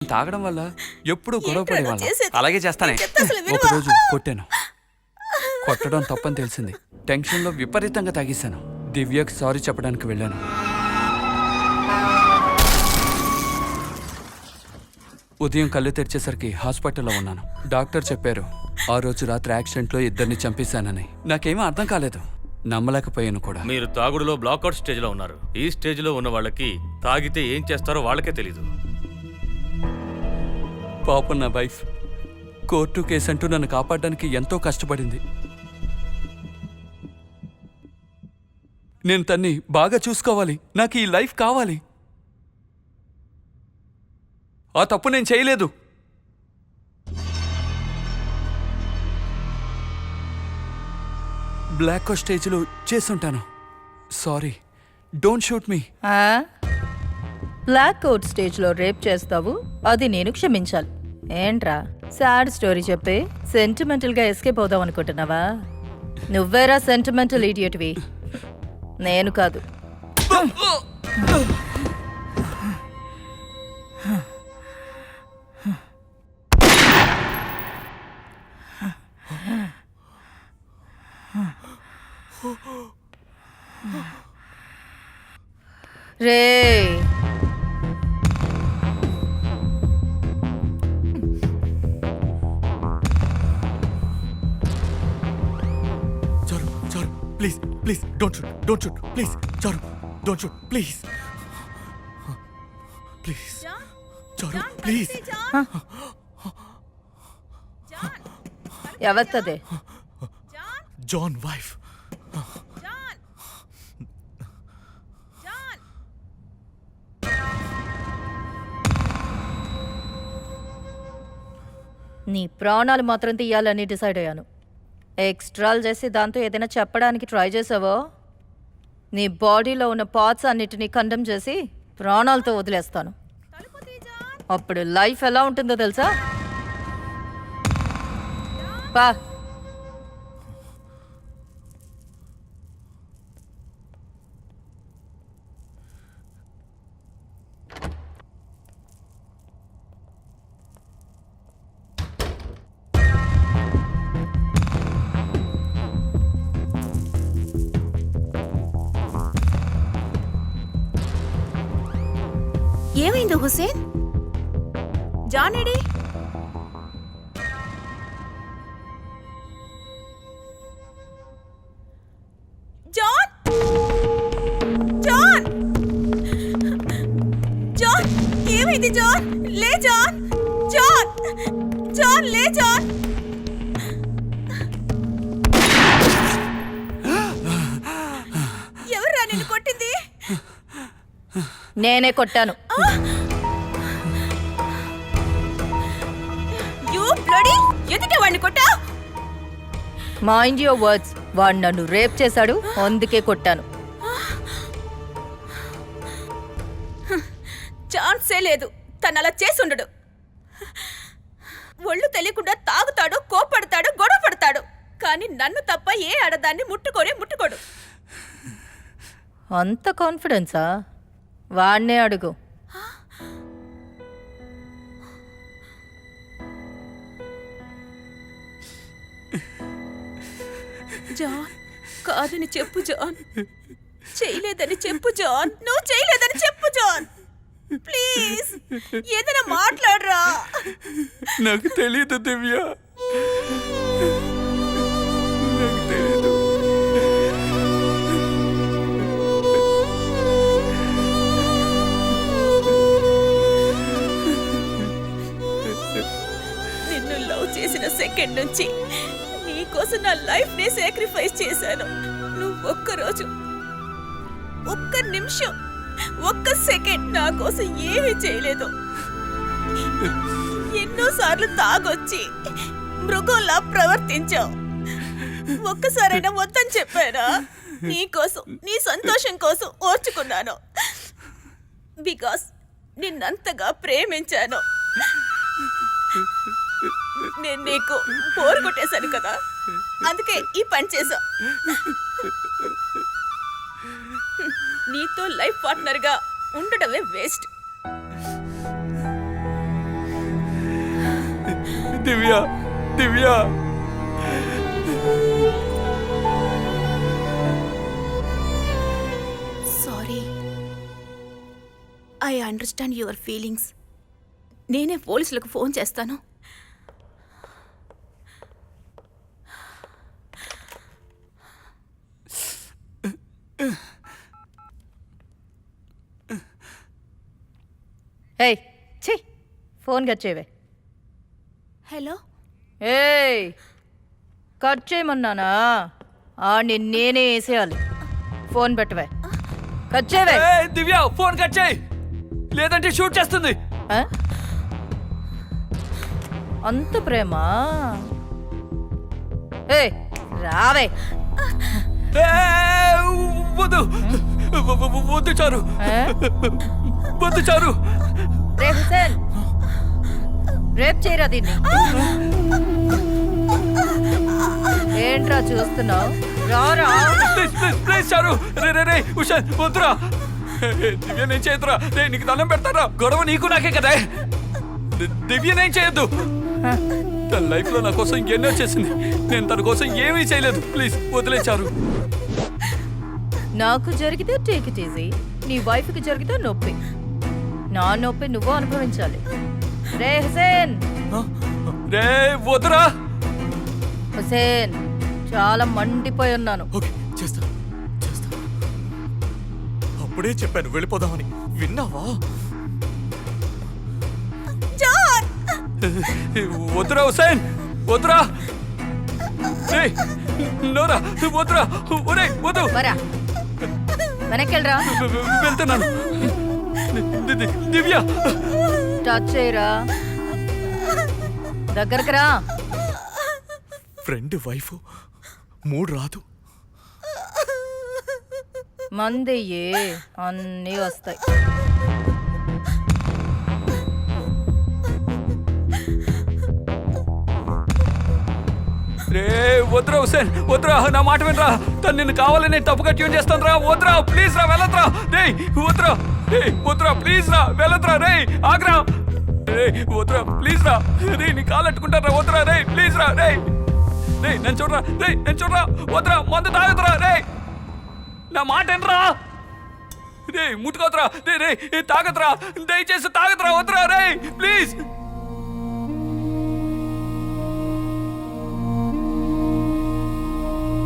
తాగడం వల్ల ఎప్పుడు గొడవ పడేవాళ్ళం. అలాగే చేస్తానే. ఒకరోజు కొట్టాను. కొట్టడం తప్పని తెలిసింది. టెన్షన్లో విపరీతంగా తాగేశాను. దివ్యకి సారీ చెప్పడానికి వెళ్ళాను. ఉదయం కళ్ళు తెరిచేసరికి హాస్పిటల్లో ఉన్నాను. డాక్టర్ చెప్పారు ఆ రోజు రాత్రి యాక్సిడెంట్లో ఇద్దరిని చంపేశానని. నాకేమీ అర్థం కాలేదు, నమ్మలేకపోయాను కూడా. మీరు తాగుడులో బ్లాక్అవుట్ స్టేజ్లో ఉన్నారు. ఈ స్టేజ్లో ఉన్న వాళ్ళకి తాగితే ఏం చేస్తారో వాళ్ళకే తెలీదు. పాపం నా వైఫ్ కోర్టు కేసు అంటూ నన్ను కాపాడడానికి ఎంతో కష్టపడింది. నేను తన్ని బాగా చూసుకోవాలి. నాకు ఈ లైఫ్ కావాలి. ఆ తప్పు నేను చేయలేదు. బ్లాక్ స్టేజ్లో చేసుంటాను. Sorry, don't shoot me. Black out స్టేజ్లో రేప్ చేస్తావు, అది నేను క్షమించాలి. ఏంట్రా సాడ్ స్టోరీ చెప్పి సెంటిమెంటల్గా ఎస్కేప్ అవుదాం అనుకుంటున్నావా? నువ్వేరా సెంటిమెంటల్ ఇడియట్వి, నేను కాదు. రే Charu please please don't shoot please. Charu don't shoot please please. Charu please. ఎవత్తదే? John wife. నీ ప్రాణాలు మాత్రం తీయాలని డిసైడ్ అయ్యాను. ఎక్స్ట్రాలు చేసి దాంతో ఏదైనా చెప్పడానికి ట్రై చేసావో నీ బాడీలో ఉన్న పార్ట్స్ అన్నిటినీ కండెమ్ చేసి ప్రాణాలతో వదిలేస్తాను. అప్పుడు లైఫ్ ఎలా ఉంటుందో తెలుసా? పా. ఏమైంది హుసేన్? జాన్ ఏడి? జాన్! జాన్! జాన్! ఏమైంది జాన్? లే జాన్! జాన్! జాన్ లే జాన్! ఎవర్రా నిన్ను కొట్టింది? నేనే కొట్టాను. ఎందుకే వాడిని కొట్టా? Mind your words. వాడు నన్ను రేప్ చేశాడు, అందుకే కొట్టాను. ఛాన్సే లేదు, తను అలా చేసి ఉండడు. ఒళ్ళు తెలియకుండా తాగుతాడు, కోపడతాడు, గొడవ పడతాడు. కానీ నన్ను తప్ప ఏ ఆడదాన్ని ముట్టుకోడు. అంత కాన్ఫిడెన్సా? వాడినే అడుగు. జాన్, కాదని చెప్పు జాన్. చేయలేదని చెప్పు జాన్. నువ్వు చేయలేదని చెప్పు జాన్. ప్లీజ్ ఏదైనా మాట్లాడరా. నాకు తెలియదు దివ్య, నాకు తెలియదు. నిన్ను లవ్ చేసిన సెకండ్ నుంచి నీకోసం నా లైఫ్ ని సాక్రిఫైస్ చేశాను. నువ్వు ఒక్కరోజు, ఒక్క నిమిషం, ఒక్క సెకండ్ నా కోసం ఏమీ చేయలేదు. ఎన్నోసార్లు తాగొచ్చి మృగంలా ప్రవర్తించావు. ఒక్కసారైనా వద్దని చెప్పానా? నీకోసం, నీ సంతోషం కోసం ఓర్చుకున్నాను. బికాస్ నిన్నంతగా ప్రేమించాను. నేను నీకు బోరు కొట్టేశాను కదా, అందుకే ఈ పని చేశా. నీతో లైఫ్ పార్ట్నర్గా ఉండడమే waste. Divya Divya sorry, I understand your feelings. నేనే పోలీసులకు ఫోన్ చేస్తాను. ఏయ్ ఛీ ఫోన్ కట్ చేయవే. హలో, ఏయ్ కట్ చేయమన్నానా? నేనే వేసేయాలి. ఫోన్ పెట్టవే. కట్ చేయవే. ఏయ్, దివ్య ఫోన్ కట్ చేయి, లేదంటే షూట్ చేస్తుంది. ఆ? అంత ప్రేమ? ఏయ్ రావే. ఏయ్, వద్దు వద్దు చారు, ఆ? వద్దు చారు. రే హుసేన్, రేప్ చేయరా దీన్ని. ఏంట్రా చూస్తున్నావు? రారా. ప్లీజ్ ప్లీజ్ ప్లీజ్ చారు. రే రే రే ఉషా వద్దురా. దివ్య నేను చేయదురా. రే నీకు దండం పెడతారా. గొడవ నీకు నాకే కదా. దివ్య నేను చేయొద్దు. తన లైఫ్ లో నా కోసం ఎన్నో చేసింది, నేను తన కోసం ఏమీ చేయలేదు. ప్లీజ్ వదిలేచారు. నాకు జరిగితే టేక్ ఇట్ ఈజీ, నీ వైఫ్కి జరిగితే నొప్పి. నా నొప్పి నువ్వు అనుభవించాలి. రే హుసేన్. రే వద్దురా. హుసేన్ చాలా మండిపోయి ఉన్నాను. ఓకే చేస్తా చేస్తా. అప్పుడే చెప్పాను వెళ్ళిపోదామని, విన్నావా? జాన్! వద్దురా హుసేన్, వద్దురా. రే నోరా వద్దురా. ఒరే వద్దు. వరా వెనక్కెళ్ళరా. వెళ్తున్నాను. దివ్య టచ్ చేయరా. దగ్గరకు రా. ఫ్రెండ్ వైఫ్ మూడు రాదు. మందెయ్యే అన్నీ వస్తాయి. రే వద్దురా హుసేన్, వద్దురా. నా మాట వినరా. తను నిన్ను కావాలని తప్పుగా ట్యూన్ చేస్తాను రా. వద్దురా ప్లీజ్ రా, వెళ్ళొద్దురా. రే వద్దురా. రే వద్దురా ప్లీజ్ రా, వెళ్ళొద్దురా. రే ఆగ్రా. రే వద్దురా ప్లీజ్ రా. రే నీ కాలట్టుకుంటారా. వద్దురా. రే ప్లీజ్ రా. రే రే నేను చూడరా. రే నేను చూడరా. వద్దురా. మందు తాగదురా. రే నా మాట వినరా. రే ముట్టుకోద్దురా. రే రే తాగదురా. దయచేసి తాగదురా. వద్దురా. రే ప్లీజ్.